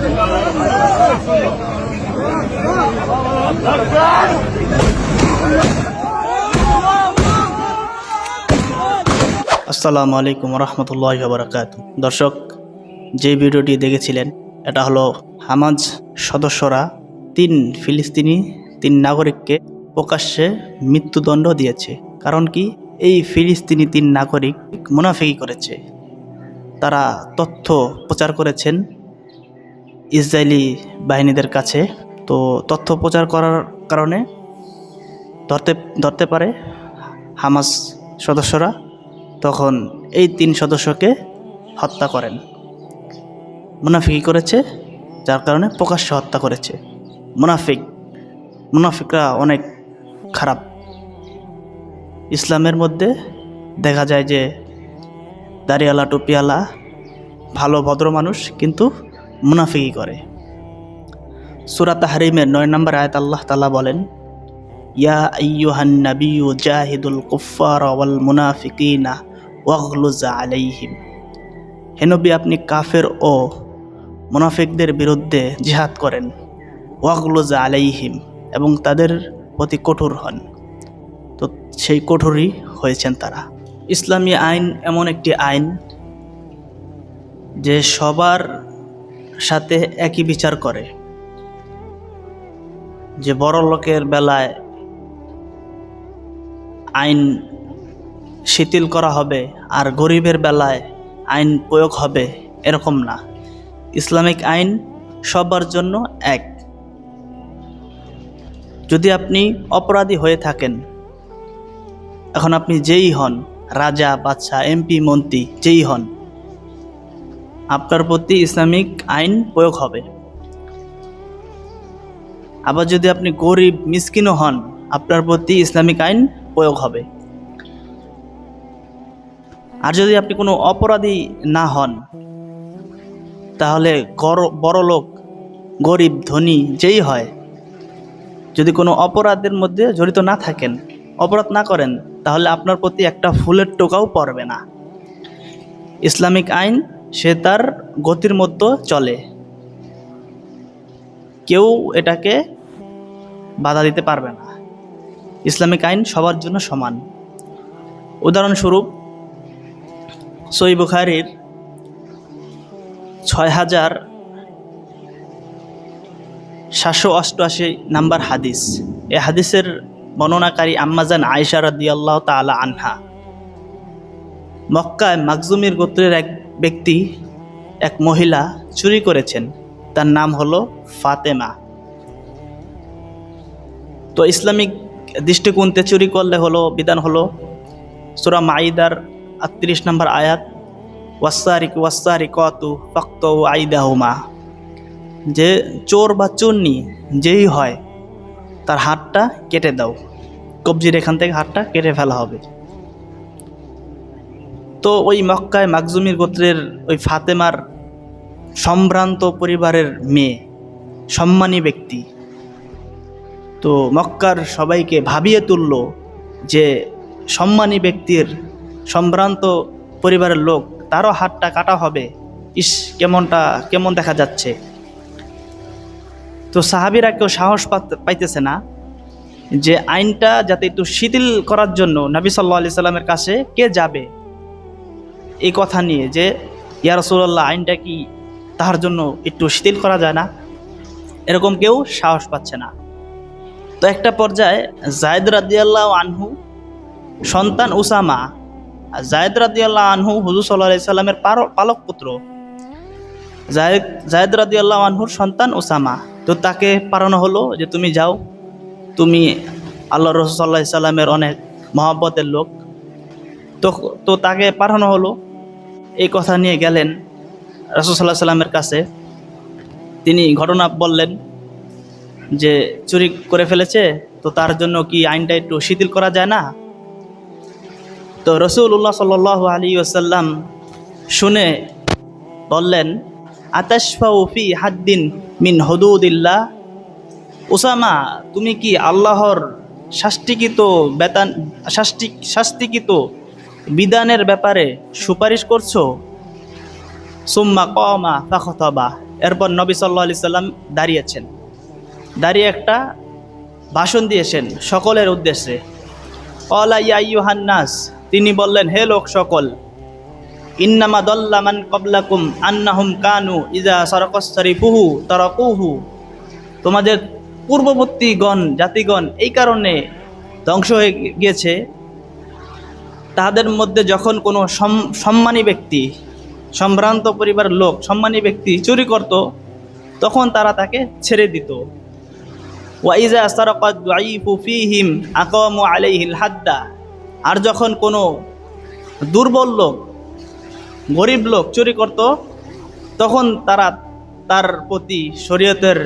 আসসালামু আলাইকুম রহমতুল্লাহি ওয়া বারাকাতুহু। দর্শক, যে ভিডিওটি দেখেছিলেন এটা হলো হামাস সদস্যরা ফিলিস্তিনি তিন নাগরিককে প্রকাশ্যে মৃত্যুদণ্ড দিয়েছে। কারণ কি? এই ফিলিস্তিনি তিন নাগরিক মুনাফিকি করেছে। তারা তথ্য প্রচার করেছেন ইসরায়েলি বাহিনীদের কাছে। তো তথ্য প্রচার করার কারণে ধরতে পারে হামাস সদস্যরা। তখন এই তিন সদস্যকে হত্যা করেন। মুনাফিকি করেছে, যার কারণে প্রকাশ্যে হত্যা করেছে। মুনাফিকরা অনেক খারাপ। ইসলামের মধ্যে দেখা যায় যে দাড়িওয়ালা টুপিওয়ালা ভালো ভদ্র মানুষ, কিন্তু মুনাফিকি করে। সূরা তাহরিমের ৯ নম্বর আয়াত আল্লাহ তাআলা বলেন, ইয়া আইয়ুহান নাবিয়্যু জাহিদুল কুফফারা ওয়াল মুনাফিকিনা ওয়াগলুজ আলাইহিম। হে নবী, আপনি কাফের ও মুনাফিকদের বিরুদ্ধে জিহাদ করেন। ওয়াগলুজ আলাইহিম, এবং তাদের প্রতি কঠোর হন। তো সেই কঠোরই হয়েছেন তারা। ইসলামী আইন এমন একটি আইন যে সবার সাথে একই বিচার করে। যে বড় লোকের বেলায় আইন শিথিল করা হবে আর গরিবের বেলায় আইন প্রয়োগ হবে, এরকম না। ইসলামিক আইন সবার জন্য এক। যদি আপনি অপরাধী হয়ে থাকেন, এখন আপনি যেই হন, রাজা, বাদশা, এমপি, মন্ত্রী, যেই হন, আপনার প্রতি ইসলামিক আইন প্রয়োগ হবে। আবার যদি আপনি গরিব মিসকিনও হন, আপনার প্রতি ইসলামিক আইন প্রয়োগ হবে। আর যদি আপনি কোনো অপরাধী না হন, তাহলে বড় লোক, গরিব, ধনী, যেই হয়, যদি কোনো অপরাধের মধ্যে জড়িত না থাকেন, অপরাধ না করেন, তাহলে আপনার প্রতি একটা ফুলের টোকাও পড়বে না। ইসলামিক আইন সে তার গতির মধ্যে চলে, কেউ এটাকে বাধা দিতে পারবে না। ইসলামিক আইন সবার জন্য সমান। উদাহরণস্বরূপ, সহিহ বুখারীর ৬৭৮৮ নাম্বার হাদিস। এই হাদিসের বর্ণনাকারী আম্মাজান আয়েশা রাদিয়াল্লাহু তাআলা আনহা। মক্কায় মাখজুমির গোত্রের এক মহিলা চুরি করেছেন। তার নাম হলো ফাতেমা। তো ইসলামিক দৃষ্টিকোণে চুরি করলে বিধান হলো সূরা মাইদার ৩৮ নম্বর আয়াত, ওয়াসসারিকু ওয়াসসারিকাতু ফাকতাউ আইদাহুমা। যে চোর বা চোরনি যেই হয়, তার হাতটা কেটে দাও, কবজির এখান থেকে হাতটা কেটে ফেলা হবে। তো ওই মক্কায় মাখজুমির গোত্রের ওই ফাতেমার সম্ভ্রান্ত পরিবারের মেয়ে, সম্মানী ব্যক্তি। তো মক্কার সবাইকে ভাবিয়ে তুলল যে সম্মানী ব্যক্তির, সম্ভ্রান্ত পরিবারের লোক, তারও হাতটা কাটা হবে। কেমন দেখা যাচ্ছে। তো সাহাবীরা কেউ সাহস পাইতেছে না যে আইনটা যাতে একটু শিথিল করার জন্য নবী সাল্লাল্লাহু আলাইহি সাল্লামের কাছে কে যাবে এই কথা নিয়ে, যে ইয়া রাসূলুল্লাহ, আইনটা কি তার জন্য একটু শিথিল করা যায় না? এরকম কেউ সাহস পাচ্ছে না। তো একটা পর্যায়ে যায়েদ রাদিয়াল্লাহু আনহু সন্তান উসামা, যায়েদ রাদিয়াল্লাহু আনহু হুজুর সাল্লাল্লাহু আলাইহি সাল্লামের পালক পুত্র। যায়েদ রাদিয়াল্লাহু আনহুর সন্তান উসামা। তো তাকে পাঠানো হলো যে তুমি যাও, তুমি আল্লাহ রাসূল সাল্লাল্লাহু আলাইহি সাল্লামের অনেক মহব্বতের লোক। তো তাকে পাঠানো হলো। এই কথা নিয়ে গেলেন রাসূল সাল্লাল্লাহু আলাইহি সাল্লামের কাছে। তিনি ঘটনা বললেন যে চুরি করে ফেলেছে, তো তার জন্য কি আইনটা একটু শিথিল করা যায় না? তো রাসূলুল্লাহ সাল্লাল্লাহু আলাইহি ওয়াসাল্লাম শুনে বললেন, আতাশফাউ ফি হাদ্দিন মিন হুদুদিল্লাহ। উসামা, তুমি কি আল্লাহর শাস্তিকৃত বিধানের ব্যাপারে সুপারিশ করছো? সুম্মা কামা ফাখতাবা। এরপর নবী সাল্লাল্লাহু আলাইহি সাল্লাম দাঁড়িয়েছেন, দাঁড়িয়ে একটা ভাষণ দিয়েছেন সকলের উদ্দেশ্যে। ক্বালা ইয়া আইয়ুহান নাস, তিনি বললেন, হে লোক সকল, ইন্নামা দাল্লা মান ক্বাবলাকুম আন্নাহুম কানু ইযা সারাকাস সারিফুহু তারাকুহু, তোমাদের পূর্ববর্তীগণ জাতিগণ এই কারণে ধ্বংস হয়ে গিয়েছে, তাদের মধ্যে যখন কোনো সম্মানী ব্যক্তি, সম্ভ্রান্ত পরিবারের লোক, সম্মানী ব্যক্তি চুরি করত, তখন তারা তাকে ছেড়ে দিত। ওয়া ইযা সারাকাদ দুআইফু ফীহিম আকামু আলাইহিল হাদ্দা, আর যখন কোনো দুর্বল লোক, গরিব লোক চুরি করত, তখন তারা তার প্রতি শরীয়তের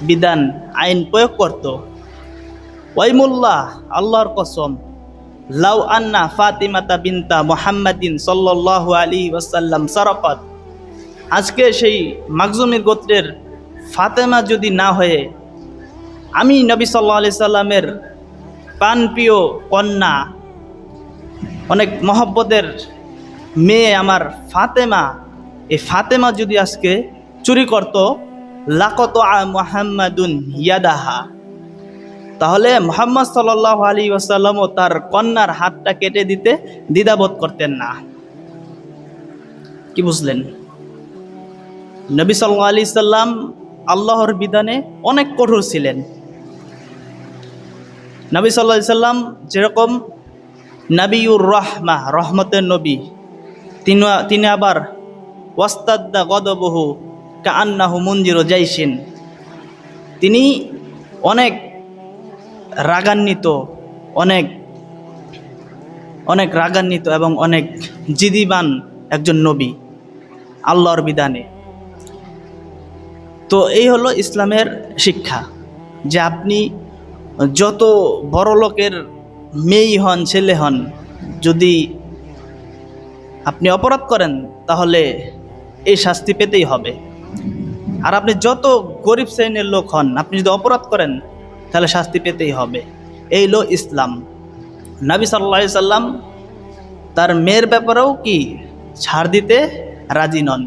বিধান আইন প্রয়োগ করত। ওয়াইমুল্লাহ, আল্লাহর কসম, লাউ আন্না ফাতিমাতা বিনতা মুহাম্মাদিন সাল্লাল্লাহু আলাইহি ওয়াসাল্লাম সারাকাত, আজকে সেই মাখজুমের গোত্রের ফাতেমা যদি না হয়ে আমি নবী সাল্লাল্লাহু আলাইহি সাল্লামের প্রাণপ্রিয় কন্যা, অনেক মহব্বতের মেয়ে আমার ফাতেমা, এই ফাতেমা যদি আজকে চুরি করত, লাকাতা মুহাম্মাদুন ইয়াদাহা, তাহলে মুহাম্মদ সাল্লাল্লাহু আলাইহি ওয়াসাল্লামও তার কন্যার হাতটা কেটে দিতে দ্বিধাবোধ করতেন না। কি বুঝলেন? নবী সাল্লাল্লাহু আলাইহি সাল্লাম আল্লাহর বিধানে অনেক কঠোর ছিলেন। নবী সাল্লাল্লাহু আলাইহি সাল্লাম যেরকম নবিউর রাহমা, রহমতের নবী, তিনি আবার ওয়াস্তাদ্দা গদবহু কাআন্নাহু মুনজিরু জাইশিন, তিনি অনেক রাগান্বিত, অনেক রাগান্বিত এবং অনেক জিদিবান একজন নবী আল্লাহর বিধানে। তো এই হলো ইসলামের শিক্ষা, যে আপনি যত বড় লোকের মেয়ে হন, ছেলে হন, যদি আপনি অপরাধ করেন তাহলে এই শাস্তি পেতেই হবে। আর আপনি যত গরিব শ্রেণীর লোক হন, আপনি যদি অপরাধ করেন তাহলে শাস্তি পেতেই হবে। এই হলো ইসলাম। নবী সাল্লাল্লাহু আলাইহি সাল্লাম তার মেয়ের ব্যাপারেও কি ছাড় দিতে রাজি নন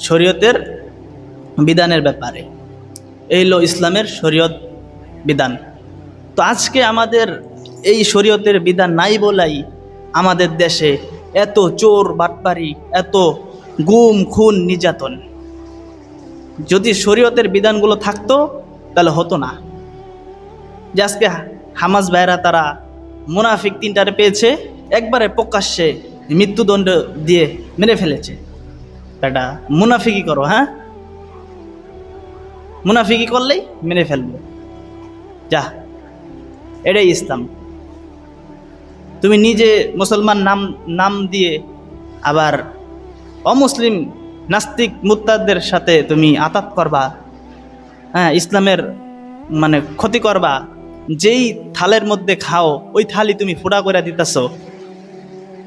শরীয়তের বিধানের ব্যাপারে। এই হলো ইসলামের শরীয়ত বিধান। তো আজকে আমাদের এই শরীয়তের বিধান নাই বলাই আমাদের দেশে এত চোর বাটপারি, এত গুম খুন নির্যাতন। যদি শরীয়তের বিধানগুলো থাকতো তাহলে হতো না। যে আজকে হামাস ভাইরা তারা মুনাফিক তিনটারে পেয়েছে, একবারে প্রকাশ্যে মৃত্যুদণ্ড দিয়ে মেরে ফেলেছে। এটা মুনাফিকি করো, হ্যাঁ, মুনাফিকি করলেই মেরে ফেলবে, যা, এটাই ইসলাম। তুমি নিজে মুসলমান নাম দিয়ে আবার অমুসলিম নাস্তিক মুরতাদদের সাথে তুমি আতাত করবা, হ্যাঁ, ইসলামের মানে ক্ষতি করবা। যেই থালের মধ্যে খাও ওই থালি তুমি ফুটা করে দিতেছ,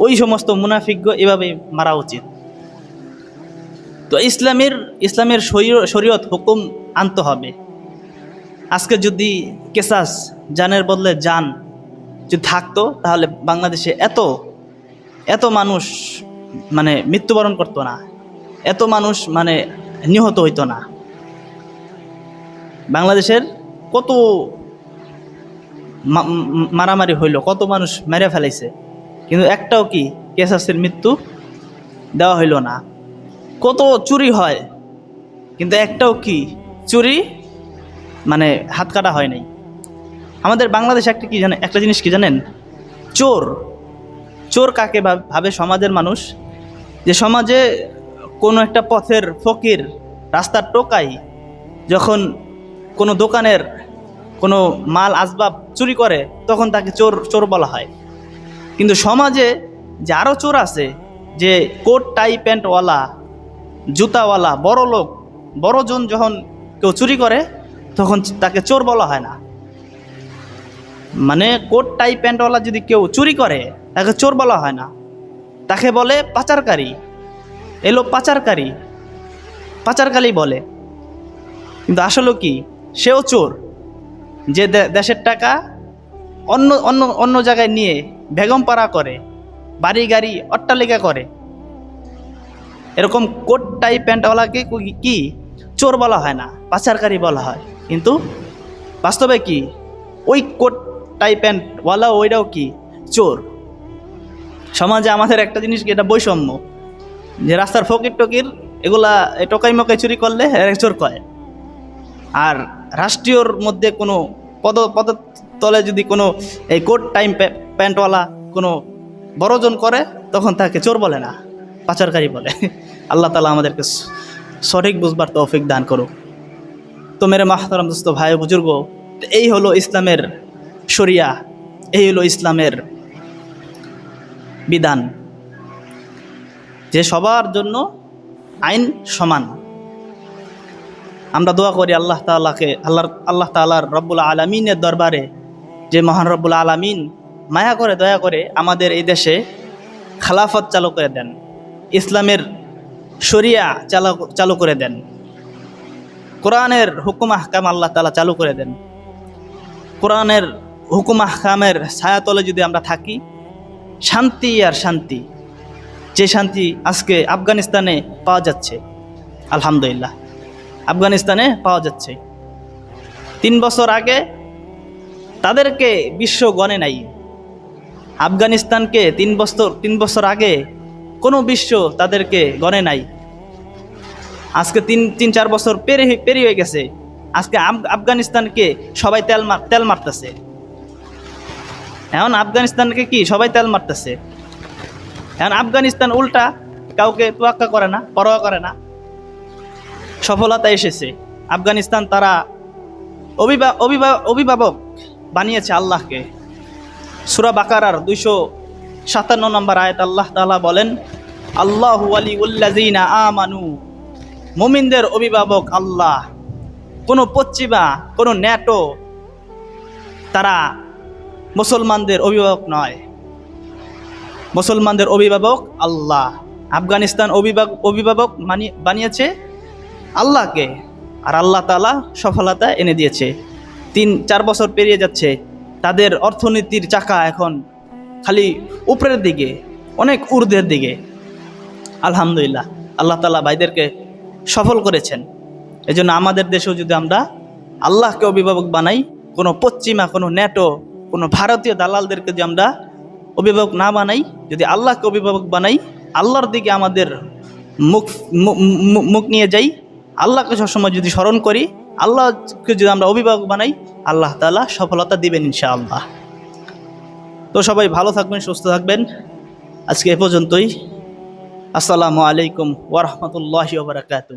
ওই সমস্ত মুনাফিক এভাবে মারা উচিত। তো ইসলামের শরীয়ত হুকুম আনতে হবে। আজকে যদি কেসাস, জানের বদলে জান যদি থাকতো, তাহলে বাংলাদেশে এত মানুষ মানে মৃত্যুবরণ করতো না, এত মানুষ মানে নিহত হইতো না। বাংলাদেশের কত মারামারি হইল, কত মানুষ মেরে ফেলাইছে, কিন্তু একটাও কি কেসাসের মৃত্যু দেওয়া হইল না। কত চুরি হয়, কিন্তু একটাও কি চুরি মানে হাত কাটা হয় নাই। আমাদের বাংলাদেশে একটা জিনিস কি জানেন? চোর কাকে ভাবে সমাজের মানুষ? যে সমাজে কোনো একটা পথের ফকির, রাস্তার টোকাই যখন কোনো দোকানের কোনো মাল আসবাব চুরি করে, তখন তাকে চোর বলা হয়। কিন্তু সমাজে যে আরও চোর আছে, যে কোট টাই প্যান্টওয়ালা, জুতাওয়ালা, বড় লোক, বড়জন যখন কেউ চুরি করে, তখন তাকে চোর বলা হয় না। মানে কোট টাই প্যান্টওয়ালা যদি কেউ চুরি করে, তাকে চোর বলা হয় না, তাকে বলে পাচারকারী। এলো পাচারকারী বলে। কিন্তু আসলে কি, সেও চোর, যে দেশের টাকা অন্য জায়গায় নিয়ে বেগম পাড়া করে, বাড়ি গাড়ি অট্টালিকা করে। এরকম কোট টাই প্যান্টওয়ালাকে কি চোর বলা হয় না, পাচারকারী বলা হয়। কিন্তু বাস্তবে কি ওই কোট টাই প্যান্টওয়ালা ওইটাও কি চোর। সমাজে আমাদের একটা জিনিস কি, এটা বৈষম্য, যে রাস্তার ফকির টকির এগুলা টোকাই মকাই চুরি করলে এর চোর কয়, আর রাষ্ট্রীয়র মধ্যে কোনো পদতলে যদি কোনো এই কোট টাইম প্যান্টওয়ালা কোনো বড়জন করে, তখন তাকে চোর বলে না, পাচারকারী বলে। আল্লাহ তাআলা আমাদেরকে সঠিক বুঝবার তৌফিক দান করুক। তো মেরে মাহতারাম দোস্ত, ভাই বুজুর্গ, এই হলো ইসলামের শরিয়া, এই হলো ইসলামের বিধান, যে সবার জন্য আইন সমান। আমরা দোয়া করি আল্লাহ তাআলার রব্বুল আলামিনের দরবারে, যে মহান রব্বুল আলামিন মায়া করে দয়া করে আমাদের এই দেশে খেলাফত চালু করে দেন, ইসলামের শরিয়া চালু করে দেন, কোরআনের হুকুম আহকাম আল্লাহ তাআলা চালু করে দেন। কোরআনের হুকুম আহকামের ছায়াতলে যদি আমরা থাকি, শান্তি আর শান্তি, যে শান্তি আজকে আফগানিস্তানে পাওয়া যাচ্ছে, আলহামদুলিল্লাহ আফগানিস্তানে পাওয়া যাচ্ছে। 3 বছর আগে তাদেরকে বিশ্ব গণে নাই, আফগানিস্তানকে 3 বছর আগে কোনো বিশ্ব তাদেরকে গণে নাই। আজকে 3-4 বছর পেরিয়ে হয়ে গেছে, আজকে আফগানিস্তানকে সবাই তেল মারতেছে। এখন আফগানিস্তানকে কি সবাই তেল মারতেছে, এখন আফগানিস্তান উল্টা কাউকে তোয়াক্কা করে না, পরোয়া করে না। সফলতা এসেছে, আফগানিস্তান তারা অভিভাবক বানিয়েছে আল্লাহকে। সূরা বাকারার 257 নম্বর আয়াত আল্লাহ তাআলা বলেন, আল্লাহু ওয়ালিউল্লাযিনা আমানু, মুমিনদের অভিভাবক আল্লাহ। কোনো পশ্চিমা, কোনো ন্যাটো তারা মুসলমানদের অভিভাবক নয়, মুসলমানদের অভিভাবক আল্লাহ। আফগানিস্তান অভিভাবক বানিয়েছে আল্লাহকে, আর আল্লাহ তাআলা সফলতা এনে দিয়েছে। 3-4 বছর পেরিয়ে যাচ্ছে, তাদের অর্থনীতির চাকা এখন খালি উপরের দিকে, অনেক ঊর্ধ্বের দিকে। আলহামদুলিল্লাহ, আল্লাহ তাআলা ভাইদেরকে সফল করেছেন। এজন্য আমাদের দেশেও যদি আমরা আল্লাহকে অভিভাবক বানাই, কোনো পশ্চিমা, কোনো ন্যাটো, কোনো ভারতীয় দালালদেরকে যদি আমরা অভিভাবক না বানাই, যদি আল্লাহকে অভিভাবক বানাই, আল্লাহর দিকে আমাদের মুখ নিয়ে যাই, আল্লাহকে সবসময় যদি স্মরণ করি, আল্লাহকে যদি আমরা অভিভাবক বানাই, আল্লাহ তাআলা সফলতা দিবেন ইনশাআল্লাহ। তো সবাই ভালো থাকবেন, সুস্থ থাকবেন। আজকে এ পর্যন্তই। আসসালামু আলাইকুম ওয়া রাহমাতুল্লাহি ওয়া বারাকাতুহু।